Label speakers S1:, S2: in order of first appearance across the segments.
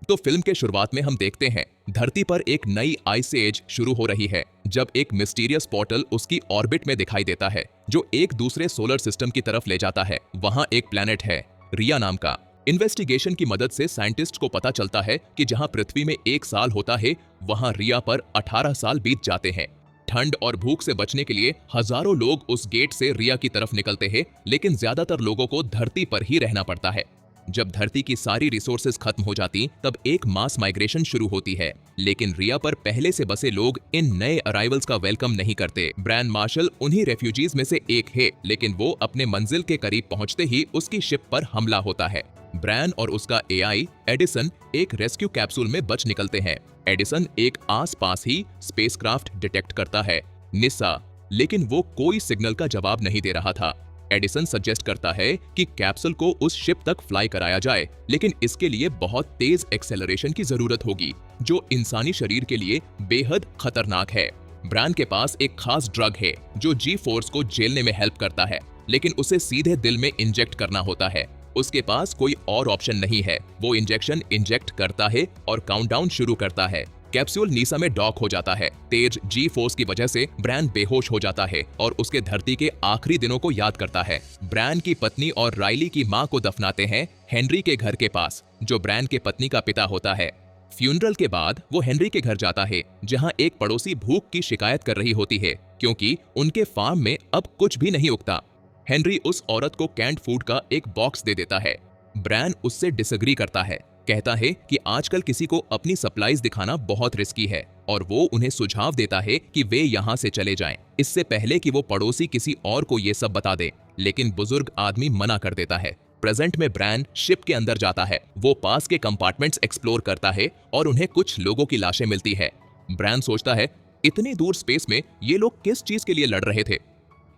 S1: तो फिल्म के शुरुआत में हम देखते हैं धरती पर एक नई आइस एज शुरू हो रही है, जब एक मिस्टीरियस पोर्टल उसकी ऑर्बिट में दिखाई देता है जो एक दूसरे सोलर सिस्टम की तरफ ले जाता है। वहां एक प्लेनेट है रिया नाम का। इन्वेस्टिगेशन की मदद से साइंटिस्ट को पता चलता है कि जहां पृथ्वी में 1 साल होता है, वहां रिया पर 18 साल बीत जाते हैं। ठंड और भूख से बचने के लिए हजारों लोग उस गेट से रिया की तरफ निकलते हैं, लेकिन ज्यादातर लोगों को धरती पर ही रहना पड़ता है। जब धरती की सारी रिसोर्सेज खत्म हो जाती, तब एक मास माइग्रेशन शुरू होती है, लेकिन रिया पर पहले से बसे लोग इन नए अराइवल्स का वेलकम नहीं करते। ब्रैन मार्शल उन्हीं रेफ्यूजीज में से एक है, लेकिन वो अपने मंजिल के करीब पहुंचते ही उसकी शिप पर हमला होता है। ब्रैन और उसका एआई एडिसन एक रेस्क्यू कैप्सूल में बच निकलते हैं। एडिसन एक आसपास ही स्पेसक्राफ्ट डिटेक्ट करता है, निस्सा, लेकिन वो कोई सिग्नल का जवाब नहीं दे रहा था। एडिसन सजेस्ट करता है कि कैप्सूल को उस शिप तक फ्लाई कराया जाए, लेकिन इसके लिए बहुत तेज एक्सेलरेशन की जरूरत होगी, जो इंसानी शरीर के लिए बेहद खतरनाक है। ब्रैन के पास एक खास ड्रग है जो जी फोर्स को झेलने में हेल्प करता है, लेकिन उसे सीधे दिल में इंजेक्ट करना होता है। उसके पास कोई और ऑप्शन नहीं है। वो इंजेक्शन इंजेक्ट करता है और काउंटडाउन शुरू करता है। कैप्सूल नीसा में डॉक हो जाता है। तेज जी फोर्स की वजह से ब्रैन बेहोश हो जाता है और उसके धरती के आखिरी दिनों को याद करता है। ब्रैन की पत्नी और राइली की मां को दफनाते हैं हेनरी के घर के पास, जो ब्रैन के पत्नी का पिता होता है। फ्यूनरल के बाद वो हेनरी के घर जाता है, जहां एक पड़ोसी भूख की शिकायत कर रही होती है, क्योंकि उनके फार्म में अब कुछ भी नहीं उगता। हेनरी उस औरत को कैंड फूड का एक बॉक्स दे देता है। ब्रैन उससे डिसएग्री करता है, कहता है कि आजकल किसी को अपनी सप्लाईज दिखाना बहुत रिस्की है, और वो उन्हें सुझाव देता है कि वे यहाँ से चले जाएं, इससे पहले कि वो पड़ोसी किसी और को ये सब बता दे। लेकिन बुजुर्ग आदमी मना कर देता है। प्रेजेंट में ब्रैन शिप के अंदर जाता है। वो पास के कंपार्टमेंट्स एक्सप्लोर करता है और उन्हें कुछ लोगों की लाशें मिलती है। ब्रैन सोचता है, इतनी दूर स्पेस में ये लोग किस चीज के लिए लड़ रहे थे।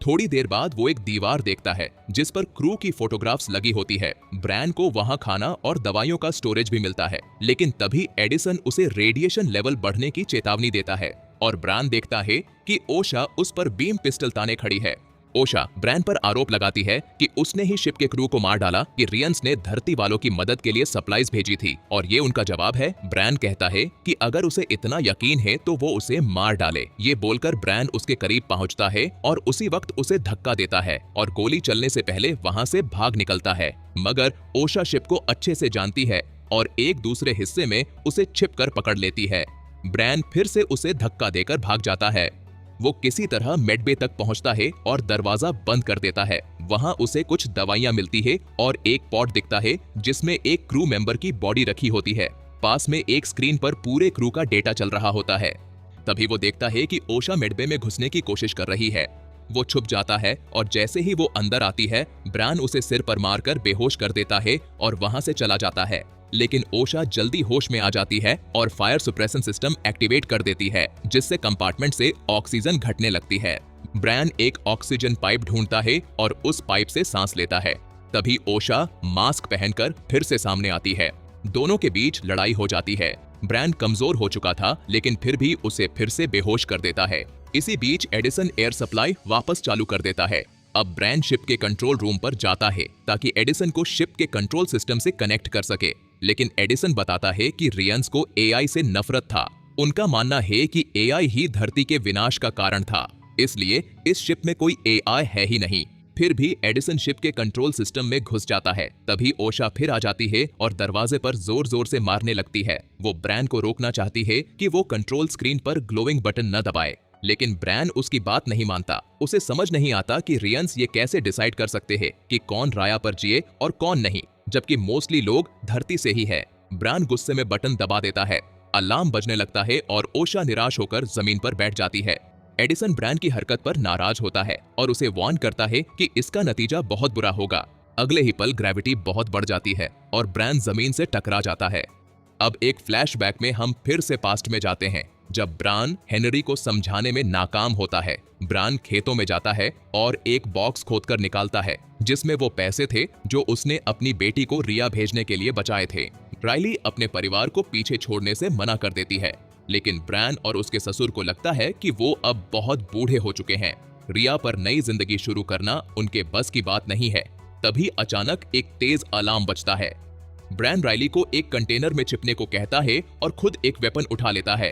S1: थोड़ी देर बाद वो एक दीवार देखता है जिस पर क्रू की फोटोग्राफ्स लगी होती है। ब्रैन को वहां खाना और दवाइयों का स्टोरेज भी मिलता है, लेकिन तभी एडिसन उसे रेडिएशन लेवल बढ़ने की चेतावनी देता है और ब्रैन देखता है कि ओशा उस पर बीम पिस्टल ताने खड़ी है। ओशा ब्रैन पर आरोप लगाती है कि उसने ही शिप के क्रू को मार डाला, कि रियंस ने धरती वालों की मदद के लिए सप्लाईज भेजी थी, और ये उनका जवाब है। ब्रैन कहता है कि अगर उसे इतना यकीन है तो वो उसे मार डाले। ये बोलकर ब्रैन उसके करीब पहुंचता है और उसी वक्त उसे धक्का देता है और गोली चलने से पहले वहां से भाग निकलता है। मगर ओशा शिप को अच्छे से जानती है और एक दूसरे हिस्से में उसे छिप कर पकड़ लेती है। ब्रैन फिर से उसे धक्का देकर भाग जाता है। वो किसी तरह मेडबे तक पहुंचता है और दरवाजा बंद कर देता है। वहां उसे कुछ दवाइयां मिलती है और एक पॉट दिखता है जिसमें एक क्रू मेंबर की बॉडी रखी होती है। पास में एक स्क्रीन पर पूरे क्रू का डेटा चल रहा होता है। तभी वो देखता है कि ओशा मेडबे में घुसने की कोशिश कर रही है। वो छुप जाता है और जैसे ही वो अंदर आती है, ब्रैन उसे सिर पर मारकर बेहोश कर देता है और वहां से चला जाता है। लेकिन ओशा जल्दी होश में आ जाती है और फायर सुप्रेशन सिस्टम एक्टिवेट कर देती है, जिससे कंपार्टमेंट से ऑक्सीजन घटने लगती है। ब्रैन एक ऑक्सीजन पाइप ढूंढता है और उस पाइप से सांस लेता है। तभी ओशा मास्क पहनकर फिर से सामने आती है। दोनों के बीच लड़ाई हो जाती है। ब्रैन कमजोर हो चुका था, लेकिन फिर भी उसे फिर से बेहोश कर देता है। इसी बीच एडिसन एयर सप्लाई वापस चालू कर देता है। अब ब्रैन शिप के कंट्रोल रूम पर जाता है ताकि एडिसन को शिप के कंट्रोल सिस्टम से कनेक्ट कर सके, लेकिन एडिसन बताता है कि रियंस को एआई से नफरत था। उनका मानना है कि एआई ही धरती के विनाश का कारण था, इसलिए इस शिप में कोई एआई है ही नहीं। फिर भी एडिसन शिप के कंट्रोल सिस्टम में घुस जाता है। तभी ओशा फिर आ जाती है और दरवाजे पर जोर जोर से मारने लगती है। वो ब्रैन को रोकना चाहती है कि वो कंट्रोल स्क्रीन पर ग्लोइंग बटन न दबाए, लेकिन ब्रैन उसकी बात नहीं मानता। उसे समझ नहीं आता कि रियंस ये कैसे डिसाइड कर सकते हैं कि कौन राया पर जिए और कौन नहीं, जबकि मोस्टली लोग धरती से ही है। ब्रैन गुस्से में बटन दबा देता है। अलार्म बजने लगता है और ओशा निराश होकर जमीन पर बैठ जाती है। एडिसन ब्रैन की हरकत पर नाराज होता है और उसे वार्न करता है कि इसका नतीजा बहुत बुरा होगा। अगले ही पल ग्रेविटी बहुत बढ़ जाती है और ब्रैन जमीन से टकरा जाता है। अब एक फ्लैशबैक में हम फिर से पास्ट में जाते हैं, जब ब्रैन हेनरी को समझाने में नाकाम होता है। ब्रैन खेतों में जाता है और एक बॉक्स खोदकर निकालता है जिसमें वो पैसे थे जो उसने अपनी बेटी को रिया भेजने के लिए बचाए थे। राइली अपने परिवार को पीछे छोड़ने से मना कर देती है, लेकिन ब्रैन और उसके ससुर को लगता है कि वो अब बहुत बूढ़े हो चुके हैं। रिया पर नई जिंदगी शुरू करना उनके बस की बात नहीं है। तभी अचानक एक तेज अलार्म बजता है। ब्रैन राइली को एक कंटेनर में छिपने को कहता है और खुद एक वेपन उठा लेता है।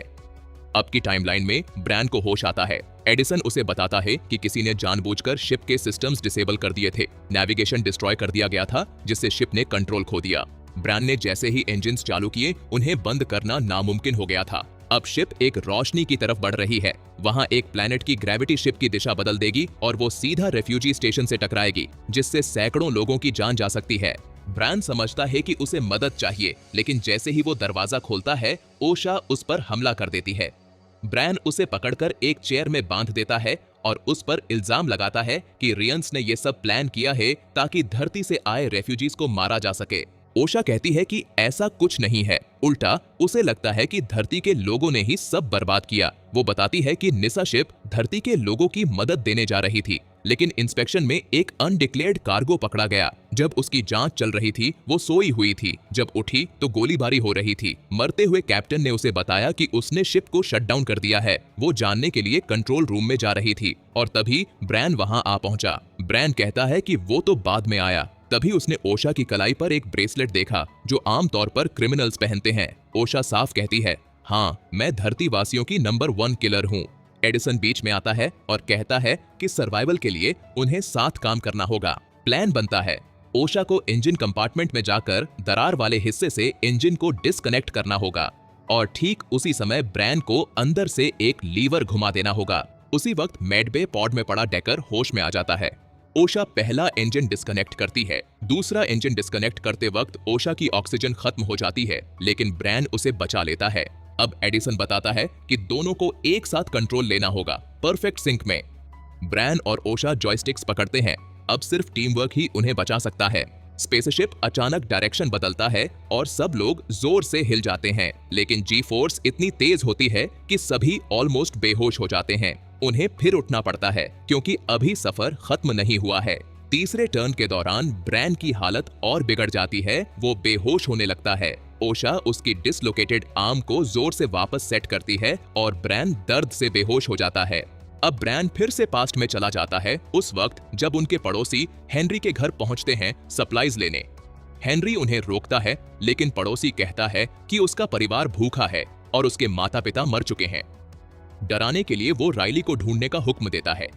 S1: अब की टाइमलाइन में ब्रैन को होश आता है। एडिसन उसे बताता है कि किसी ने जानबूझकर शिप के सिस्टम्स डिसेबल कर दिए थे। नेविगेशन डिस्ट्रॉय कर दिया गया था, जिससे शिप ने कंट्रोल खो दिया। ब्रैन ने जैसे ही इंजन्स चालू किए, उन्हें बंद करना नामुमकिन हो गया था। अब शिप एक रोशनी की तरफ बढ़ रही है। वहां एक प्लैनेट की ग्रेविटी शिप की दिशा बदल देगी और वो सीधा रेफ्यूजी स्टेशन से टकराएगी, जिससे सैकड़ों लोगों की जान जा सकती है। ब्रैन समझता है कि उसे मदद चाहिए, लेकिन जैसे ही वो दरवाजा खोलता है, ओशा उस पर हमला कर देती है। ब्रैन उसे पकड़कर एक चेयर में बांध देता है और उस पर इल्जाम लगाता है कि रियंस ने ये सब प्लान किया है ताकि धरती से आए रेफ्यूजीज को मारा जा सके। ओशा कहती है कि ऐसा कुछ नहीं है, उल्टा उसे लगता है कि धरती के लोगों ने ही सब बर्बाद किया। वो बताती है कि निसा शिप धरती के लोगों की मदद देने जा रही थी, लेकिन इंस्पेक्शन में एक अनडिक्लेयर्ड कार्गो पकड़ा गया। जब उसकी जांच चल रही थी, वो सोई हुई थी। जब उठी तो गोलीबारी हो रही थी। मरते हुए कैप्टन ने उसे बताया कि उसने शिप को शट डाउन कर दिया है। वो जानने के लिए कंट्रोल रूम में जा रही थी और तभी ब्रैन वहां आ पहुंचा। ब्रैन कहता है कि वो तो बाद में आया। तभी उसने ओशा की कलाई पर एक ब्रेसलेट देखा, जो आमतौर पर क्रिमिनल्स पहनते हैं। ओशा साफ कहती है, हाँ, मैं धरती वासियों की नंबर 1 किलर हूँ। एडिसन बीच में आता है और कहता है कि सर्वाइवल के लिए उन्हें साथ काम करना होगा। प्लान बनता है। ओशा को इंजन कंपार्टमेंट में जाकर दरार वाले हिस्से से इंजन को डिस्कनेक्ट करना होगा और ठीक उसी समय ब्रैन को अंदर से एक लीवर घुमा देना होगा। उसी वक्त मेडबे पॉड में पड़ा डेकर होश में आ जाता है। ओशा पहला इंजन डिस्कनेक्ट करती है। दूसरा इंजन डिस्कनेक्ट करते वक्त ओशा की ऑक्सीजन खत्म हो जाती है, लेकिन ब्रैन उसे बचा लेता है। अब एडिसन बताता है कि दोनों को एक साथ कंट्रोल लेना होगा, परफेक्ट सिंक में। ब्रैन और ओशा जॉयस्टिक्स पकड़ते हैं। अब सिर्फ टीम वर्क ही उन्हें बचा सकता है। स्पेसशिप अचानक डायरेक्शन बदलता है और सब लोग जोर से हिल जाते हैं, लेकिन जी फोर्स इतनी तेज होती है कि सभी ऑलमोस्ट बेहोश हो जाते हैं। उन्हें फिर उठना पड़ता है क्योंकि अभी सफर खत्म नहीं हुआ है। तीसरे टर्न के दौरान ब्रैन की हालत और बिगड़ जाती है। वो बेहोश होने लगता है। ओशा उसकी डिसलोकेटेड आर्म को जोर से वापस सेट करती है और ब्रैन दर्द से बेहोश हो जाता है। अब ब्रैन फिर से पास्ट में चला जाता है, उस वक्त जब उनके पड़ोसी हेनरी के घर पहुंचते हैं सप्लाईज लेने। हेनरी उन्हें रोकता है, लेकिन पड़ोसी कहता है कि उसका परिवार भूखा है और उसके माता पिता मर चुके हैं। डराने के लिए वो राइली को ढूंढने का हुक्म देता है।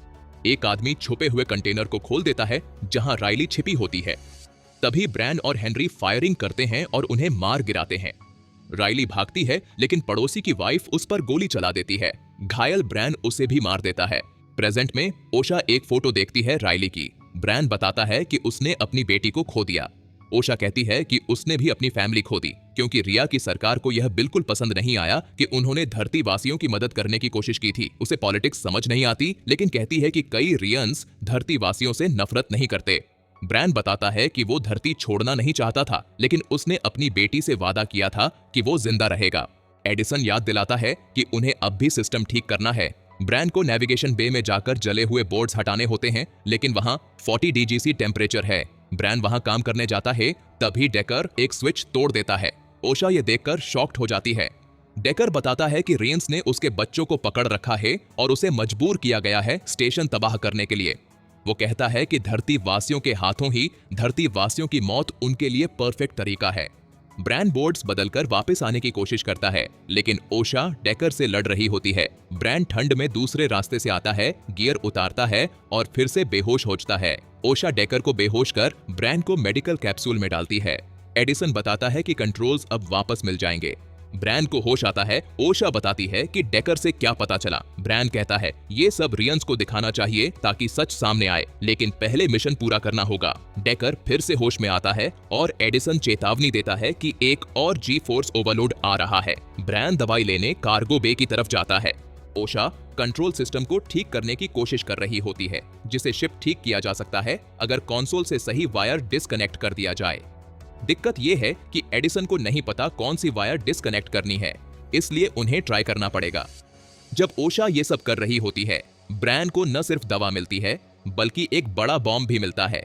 S1: एक आदमी छुपे हुए कंटेनर को खोल देता है जहां राइली छिपी होती है। तभी ब्रैन और हेनरी फायरिंग करते हैं और उन्हें मार गिराते हैं। राइली भागती है, लेकिन पड़ोसी की वाइफ उस पर गोली चला देती है। घायल ब्रैन उसे भी मार देता है। प्रेजेंट में ओशा एक फोटो देखती है राइली की। ब्रैन बताता है कि उसने अपनी बेटी को खो दिया। ओशा कहती है कि उसने भी अपनी फैमिली खो दी, क्योंकि रिया की सरकार को यह बिल्कुल पसंद नहीं आया कि उन्होंने धरती वासियों की मदद करने की कोशिश की थी। उसे पॉलिटिक्स समझ नहीं आती, लेकिन कहती है कि कई रियंस धरती वासियों से नफरत नहीं करते। ब्रैन बताता है कि वो धरती छोड़ना नहीं चाहता था, लेकिन उसने अपनी बेटी से वादा किया था कि वो जिंदा रहेगा। एडिसन याद दिलाता है कि उन्हें अब भी सिस्टम ठीक करना है। ब्रैन को नेविगेशन बे में जाकर जले हुए बोर्ड्स हटाने होते हैं, लेकिन वहां 40 DGC टेम्परेचर है। ब्रैन वहां काम करने जाता है, तभी डेकर एक स्विच तोड़ देता है। ओशा ये देखकर शॉक्ड हो जाती है। डेकर बताता है कि रियंस ने उसके बच्चों को पकड़ रखा है और उसे मजबूर किया गया है स्टेशन तबाह करने के लिए। वो कहता है कि धरती वासियों के हाथों ही धरती वासियों की मौत उनके लिए परफेक्ट तरीका है। ब्रैन बोर्ड्स बदलकर वापस आने की कोशिश करता है, लेकिन ओशा डेकर से लड़ रही होती है। ब्रैन ठंड में दूसरे रास्ते से आता है, गियर उतारता है और फिर से बेहोश होता है। ओशा डेकर को बेहोश कर ब्रैन को मेडिकल कैप्सूल में डालती है। एडिसन बताता है कि कंट्रोल्स अब वापस मिल जाएंगे। ब्रैन को होश आता है। ओशा बताती है कि डेकर से क्या पता चला। ब्रैन कहता है ये सब रियंस को दिखाना चाहिए ताकि सच सामने आए, लेकिन पहले मिशन पूरा करना होगा। डेकर फिर से होश में आता है और एडिसन चेतावनी देता है कि एक और जी फोर्स ओवरलोड आ रहा है। ब्रैन दवाई लेने कार्गो बे की तरफ जाता है। ओशा कंट्रोल सिस्टम को ठीक करने की कोशिश कर रही होती है, जिसे शिप ठीक किया जा सकता है अगर कंसोल से सही वायर डिस्कनेक्ट कर दिया जाए। दिक्कत यह है कि एडिसन को नहीं पता कौन सी वायर डिस्कनेक्ट करनी है, इसलिए उन्हें ट्राई करना पड़ेगा। जब ओशा ये सब कर रही होती है, ब्रैन को न सिर्फ दवा मिलती है, बल्कि एक बड़ा बॉम्ब भी मिलता है।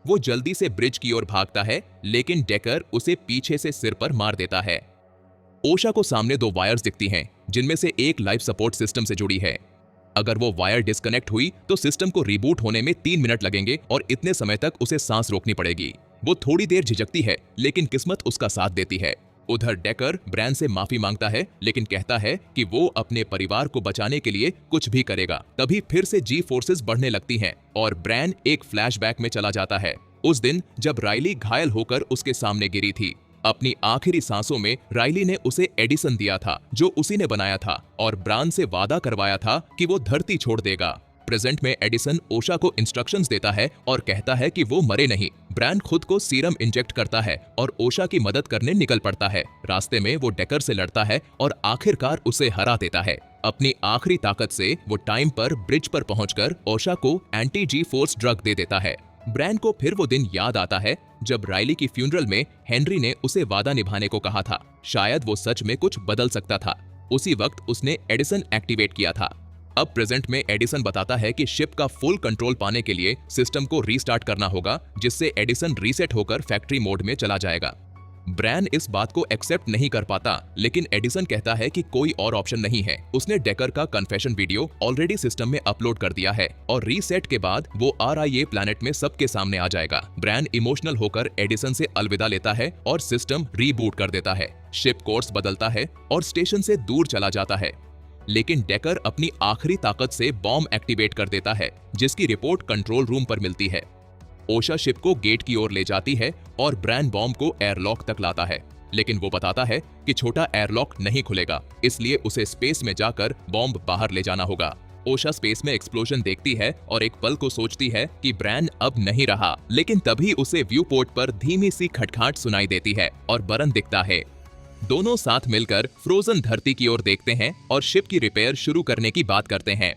S1: वो जल्दी से ब्रिज की ओर भागता है, लेकिन डेकर उसे पीछे से सिर पर मार देता है। ओशा को सामने 2 वायर्स दिखती हैं, जिनमें से एक लाइफ सपोर्ट सिस्टम से जुड़ी है। अगर वो वायर डिस्कनेक्ट हुई तो सिस्टम को रिबूट होने में 3 मिनट लगेंगे और इतने समय तक उसे सांस रोकनी पड़ेगी। वो थोड़ी देर झिझकती है, लेकिन किस्मत उसका साथ देती है। उधर डेकर ब्रैन से माफी मांगता है, लेकिन कहता है कि वो अपने परिवार को बचाने के लिए कुछ भी करेगा। तभी फिर से जी फोर्सेस बढ़ने लगती हैं और ब्रैन एक फ्लैशबैक में चला जाता है, उस दिन जब राइली घायल होकर उसके सामने गिरी थी। अपनी आखिरी सांसों में राइली ने उसे एडिसन दिया था, जो उसी ने बनाया था, और ब्रान से वादा करवाया था कि वो धरती छोड़ देगा। प्रेजेंट में एडिसन ओशा को इंस्ट्रक्शंस देता है और कहता है कि वो मरे नहीं। ब्रैन खुद को सीरम इंजेक्ट करता है और ओशा की मदद करने निकल पड़ता है। रास्ते में वो डेकर से लड़ता है और आखिरकार उसे हरा देता है। अपनी आखिरी ताकत से वो टाइम पर ब्रिज पर पहुंचकर ओशा को एंटी जी फोर्स ड्रग दे देता है। ब्रैन को फिर वो दिन याद आता है जब राइली की फ्यूनरल में हेनरी ने उसे वादा निभाने को कहा था। शायद वो सच में कुछ बदल सकता था। उसी वक्त उसने एडिसन एक्टिवेट किया था। अब प्रेजेंट में एडिसन बताता है कि शिप का फुल कंट्रोल पाने के लिए सिस्टम को रीस्टार्ट करना होगा, जिससे एडिसन रीसेट होकर फैक्ट्री मोड में चला जाएगा। ब्रैन इस बात को एक्सेप्ट नहीं कर पाता, लेकिन एडिसन कहता है कि कोई और ऑप्शन नहीं है। उसने डेकर का कन्फेशन वीडियो ऑलरेडी सिस्टम में अपलोड कर दिया है और रीसेट के बाद वो RIA प्लैनेट में सबके सामने आ जाएगा। ब्रैन इमोशनल होकर एडिसन से अलविदा लेता है और सिस्टम रीबूट कर देता है। शिप कोर्स बदलता है और स्टेशन से दूर चला जाता है, लेकिन डेकर अपनी आखिरी ताकत से बॉम्ब एक्टिवेट कर देता है, जिसकी रिपोर्ट कंट्रोल रूम पर मिलती है। ओशा शिप को गेट की ओर ले जाती है और ब्रैन बॉम्ब को एयरलॉक तक लाता है, लेकिन वो बताता है कि छोटा एयरलॉक नहीं खुलेगा, इसलिए उसे स्पेस में जाकर बॉम्ब बाहर ले जाना होगा। ओशा स्पेस में एक्सप्लोजन देखती है और एक पल को सोचती है कि ब्रैन अब नहीं रहा, लेकिन तभी उसे व्यू पोर्ट पर धीमी सी खटखटाहट सुनाई देती है और बरन दिखता है। दोनों साथ मिलकर फ्रोजन धरती की ओर देखते हैं और शिप की रिपेयर शुरू करने की बात करते हैं।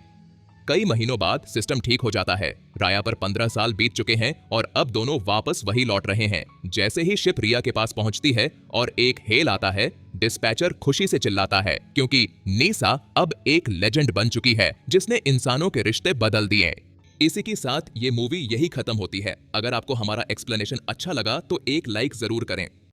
S1: कई महीनों बाद सिस्टम ठीक हो जाता है। राया पर 15 साल बीत चुके हैं और अब दोनों वापस वही लौट रहे हैं। जैसे ही शिप रिया के पास पहुंचती है और एक हेल आता है, डिस्पैचर खुशी से चिल्लाता है, क्योंकि नीसा अब एक लेजेंड बन चुकी है जिसने इंसानों के रिश्ते बदल दिए। इसी के साथ ये मूवी यही खत्म होती है। अगर आपको हमारा एक्सप्लेनेशन अच्छा लगा तो एक लाइक जरूर करें।